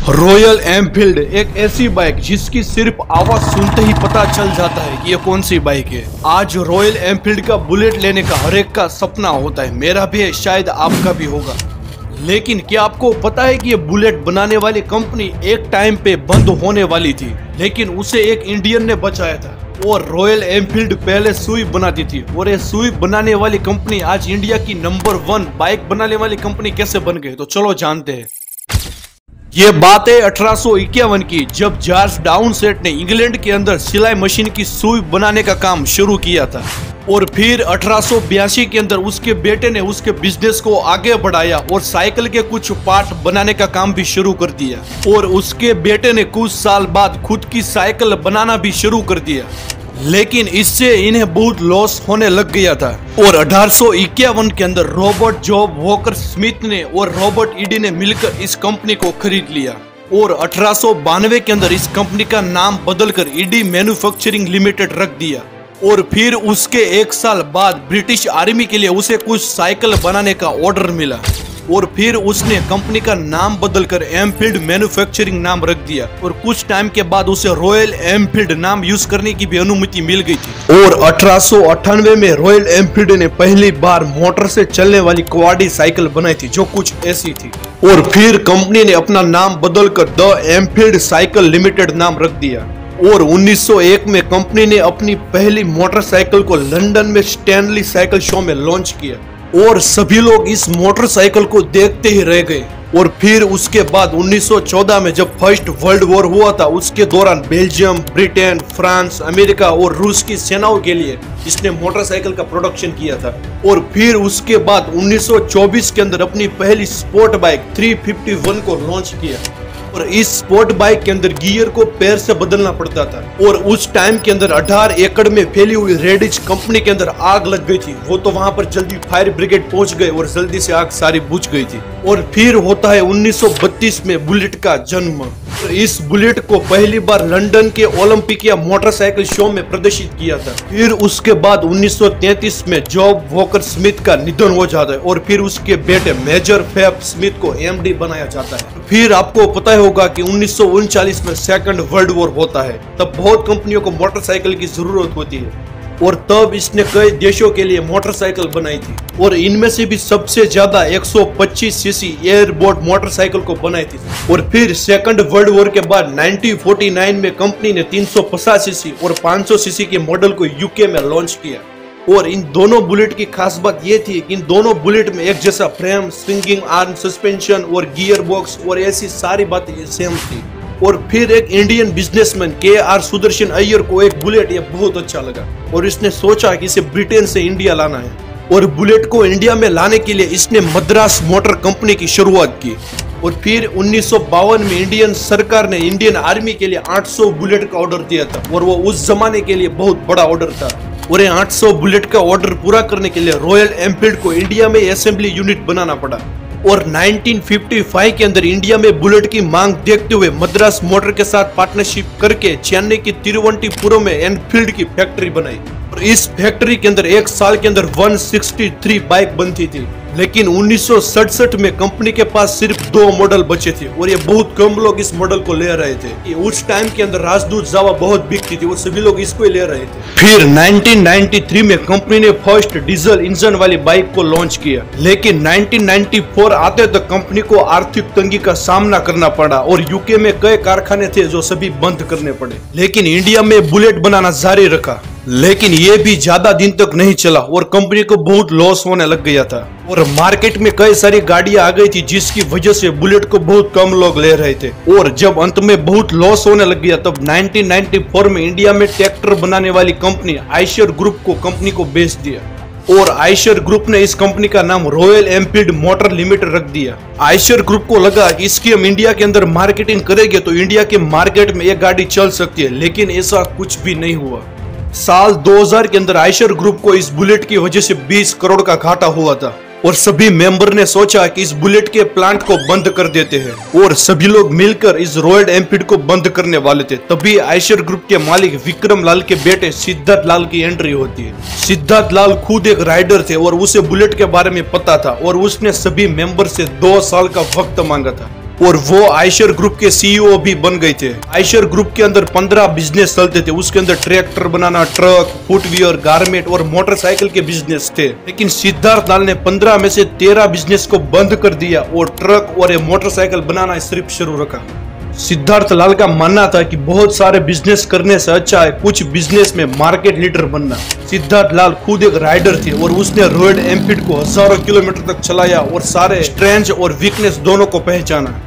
Royal Enfield एक ऐसी bike जिसकी सिर्फ आवाज सुनते ही पता चल जाता है कि ये कौन सी बाइक है। आज रॉयल एनफील्ड का बुलेट लेने का हर एक का सपना होता है, मेरा भी है, शायद आपका भी होगा। लेकिन क्या आपको पता है कि ये बुलेट बनाने वाली कंपनी एक टाइम पे बंद होने वाली थी, लेकिन उसे एक इंडियन ने बचाया था। और रॉयल एनफील्ड पहले सुई बनाती थी और ये सुई बनाने वाली कंपनी आज इंडिया की नंबर 1 बाइक बनाने वाली कंपनी कैसे बन गई, तो चलो जानते हैं। ये बात है 1851 की, जब जॉर्ज डाउनसेट ने इंग्लैंड के अंदर सिलाई मशीन की सुई बनाने का काम शुरू किया था। और फिर 1882 के अंदर उसके बेटे ने उसके बिजनेस को आगे बढ़ाया और साइकिल के कुछ पार्ट बनाने का काम भी शुरू कर दिया। और उसके बेटे ने कुछ साल बाद खुद की साइकिल बनाना भी शुरू कर दिया, लेकिन इससे इन्हें बहुत लॉस होने लग गया था। और 1851 के अंदर रॉबर्ट जॉब वॉकर स्मिथ ने और रॉबर्ट ईडी ने मिलकर इस कंपनी को खरीद लिया। और 1892 के अंदर इस कंपनी का नाम बदलकर ईडी मैन्युफैक्चरिंग लिमिटेड रख दिया। और फिर उसके एक साल बाद ब्रिटिश आर्मी के लिए उसे कुछ साइकिल बनाने का ऑर्डर मिला और फिर उसने कंपनी का नाम बदलकर एनफील्ड मैन्युफैक्चरिंग नाम रख दिया। और कुछ टाइम के बाद उसे रॉयल एनफील्ड नाम यूज करने की भी अनुमति मिल गई थी। और 1898 में रॉयल एनफील्ड ने पहली बार मोटर से चलने वाली क्वाडी साइकिल बनाई थी, जो कुछ ऐसी थी। और फिर कंपनी ने अपना नाम बदलकर द एनफील्ड साइकिल लिमिटेड नाम रख दिया। और 1901 में कंपनी ने अपनी पहली मोटरसाइकिल को लंदन में स्टैनली साइकिल शो में लॉन्च किया और सभी लोग इस मोटरसाइकिल को देखते ही रह गए। और फिर उसके बाद 1914 में जब फर्स्ट वर्ल्ड वॉर हुआ था, उसके दौरान बेल्जियम, ब्रिटेन, फ्रांस, अमेरिका और रूस की सेनाओं के लिए इसने मोटरसाइकिल का प्रोडक्शन किया था। और फिर उसके बाद 1924 के अंदर अपनी पहली स्पोर्ट बाइक 351 को लॉन्च किया। और इस स्पोर्ट बाइक के अंदर गियर को पैर से बदलना पड़ता था। और उस टाइम के अंदर 18 एकड़ में फैली हुई रेडिच कंपनी के अंदर आग लग गई थी। वो तो वहां पर जल्दी फायर ब्रिगेड पहुंच गए और जल्दी से आग सारी बुझ गई थी। और फिर होता है 1932 में बुलेट का जन्म। इस बुलेट को पहली बार लंदन के ओलंपिया मोटरसाइकिल शो में प्रदर्शित किया था। फिर उसके बाद 1933 में जॉब वॉकर स्मिथ का निधन हो जाता है और फिर उसके बेटे मेजर फेब स्मिथ को एमडी बनाया जाता है। फिर आपको पता होगा कि 1939 में सेकंड वर्ल्ड वॉर होता है। तब बहुत कंपनियों को मोटरसाइकिल की जरूरत होती है और तब इसने कई देशों के लिए मोटरसाइकिल बनाई थी। और इनमें से भी सबसे ज्यादा 125 सीसी एयरबोर्ड मोटरसाइकिल को बनाई थी। और फिर सेकंड वर्ल्ड वॉर के बाद 1949 में कंपनी ने 350 सीसी और 500 सीसी के मॉडल को यूके में लॉन्च किया। और इन दोनों बुलेट की खास बात यह थी कि इन दोनों बुलेट में एक जैसा फ्रेम, स्विंगिंग आर्म, सस्पेंशन और गियर बॉक्स और ऐसी सारी बातें सेम थी। और फिर एक Indian businessman KR. Sudarshan Iyer को एक बुलेट ये बहुत अच्छा लगा और इसने सोचा कि इसे ब्रिटेन से इंडिया लाना है। और बुलेट को इंडिया में लाने के लिए इसने मद्रास मोटर कंपनी की शुरुआत की। और फिर 1952 में इंडियन सरकार ने इंडियन आर्मी के लिए 800 बुलेट का ऑर्डर दिया था और वो उस जमाने के लिए बहुत बड़ा ऑर्डर था। और ये 800 बुलेट का ऑर्डर पूरा करने के लिए रॉयल एनफील्ड को इंडिया में असेंबली यूनिट बनाना पड़ा। और 1955 के अंदर इंडिया में बुलेट की मांग देखते हुए मद्रास मोटर के साथ पार्टनरशिप करके चेन्नई की तिरुवनंतपुरम में एनफील्ड की फैक्ट्री बनाई। और इस फैक्ट्री के अंदर एक साल के अंदर 163 बाइक बनती थी। लेकिन 1967 में कंपनी के पास सिर्फ 2 मॉडल बचे थे और ये बहुत कम लोग इस मॉडल को ले रहे थे। उस टाइम के अंदर राजदूत जावा बहुत बिकती थी और सभी लोग इसको ही ले रहे थे। फिर 1993 में कंपनी ने फर्स्ट डीजल इंजन वाली बाइक को लॉन्च किया। लेकिन 1994 आते तक कंपनी को आर्थिक तंगी का सामना करना पड़ा और यूके में कई कारखाने थे जो सभी बंद करने पड़े। लेकिन इंडिया में बुलेट बनाना जारी रखा, लेकिन ये भी ज्यादा दिन तक नहीं चला और कंपनी को बहुत लॉस होने लग गया था। और मार्केट में कई सारी गाड़ियां आ गई थी जिसकी वजह से बुलेट को बहुत कम लोग ले रहे थे। और जब अंत में बहुत लॉस होने लग गया तब 1994 में इंडिया में ट्रैक्टर बनाने वाली कंपनी आयशर ग्रुप को कंपनी को बेच दिया। और आयशर ग्रुप ने इस कंपनी का नाम रॉयल एनफील्ड मोटर लिमिटेड रख दिया। आयशर ग्रुप को लगा कि इसकी हम इंडिया के अंदर मार्केटिंग करेंगे तो इंडिया के मार्केट में ये गाड़ी चल सकती है, लेकिन ऐसा कुछ भी नहीं हुआ। साल 2000 के अंदर आयशर ग्रुप को इस बुलेट की वजह से 20 करोड़ का घाटा हुआ था और सभी मेंबर ने सोचा कि इस बुलेट के प्लांट को बंद कर देते हैं और सभी लोग मिलकर इस रॉयल एनफील्ड को बंद करने वाले थे। तभी आयशर ग्रुप के मालिक विक्रम लाल के बेटे सिद्धार्थ लाल की एंट्री होती है। सिद्धार्थ लाल खुद एक राइडर थे और उसे बुलेट के बारे में पता था और उसने सभी मेंबर से 2 साल का वक्त मांगा था। और वो आयशर ग्रुप के सीईओ भी बन गए थे। आयशर ग्रुप के अंदर 15 बिजनेस चलते थे, उसके अंदर ट्रैक्टर बनाना, ट्रक, फुटवियर, गारमेंट और मोटरसाइकिल के बिजनेस थे। लेकिन सिद्धार्थ लाल ने 15 में से 13 बिजनेस को बंद कर दिया और ट्रक और मोटरसाइकिल बनाना सिर्फ शुरू रखा। सिद्धार्थ लाल का मानना था कि बहुत सारे बिजनेस करने से अच्छा है कुछ बिजनेस में मार्केट लीडर बनना। सिद्धार्थ लाल खुद एक राइडर थे और उसने रॉयल एनफील्ड को हजारों किलोमीटर तक चलाया और सारे स्ट्रेंथ और वीकनेस दोनों को पहचाना।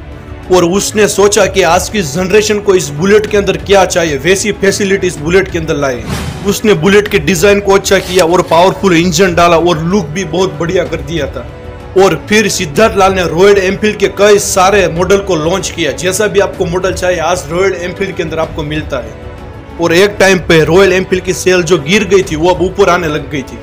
और उसने सोचा कि आज की जनरेशन को इस बुलेट के अंदर क्या चाहिए, वैसी फैसिलिटी इस बुलेट के अंदर लाई। उसने बुलेट के डिजाइन को अच्छा किया और पावरफुल इंजन डाला और लुक भी बहुत बढ़िया कर दिया था। और फिर सिद्धार्थ लाल ने रॉयल एनफील्ड के कई सारे मॉडल को लॉन्च किया। जैसा भी आपको मॉडल चाहिए आज रॉयल एनफील्ड के अंदर आपको मिलता है। और एक टाइम पे रॉयल एनफील्ड की सेल जो गिर गई थी वो अब ऊपर आने लग गई थी।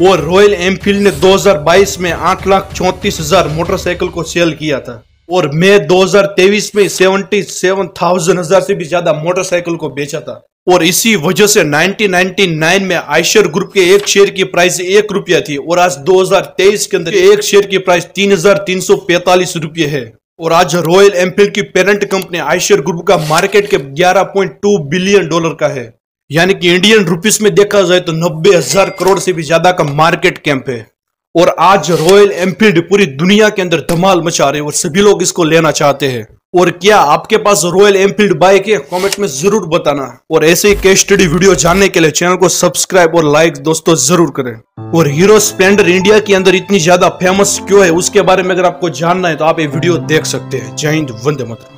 और रॉयल एनफील्ड ने 2022 में 8,34,000 मोटरसाइकिल को सेल किया था और मई 2023 में 77,000 से भी ज्यादा मोटरसाइकिल को बेचा था। और इसी वजह से 1999 में आयशर ग्रुप के एक शेयर की प्राइस 1 रुपया थी और आज 2023 के अंदर एक शेयर की प्राइस 3,345 रुपये है। और आज रॉयल एनफील्ड की पेरेंट कंपनी आयशर ग्रुप का मार्केट कैप 11.2 बिलियन डॉलर का है, यानी कि इंडियन रुपीस में देखा जाए तो 90,000 करोड़ से भी ज्यादा का मार्केट कैप है। और आज रॉयल एनफील्ड पूरी दुनिया के अंदर धमाल मचा रहे और सभी लोग इसको लेना चाहते हैं। और क्या आपके पास रॉयल एनफील्ड बाइक है? कमेंट में जरूर बताना। और ऐसे ही केस स्टडी वीडियो जानने के लिए चैनल को सब्सक्राइब और लाइक दोस्तों जरूर करें। और हीरो स्प्लेंडर इंडिया के अंदर इतनी ज्यादा फेमस क्यों है उसके बारे में अगर आपको जानना है तो आप ये वीडियो देख सकते हैं। जय हिंद, वंदे मातरम।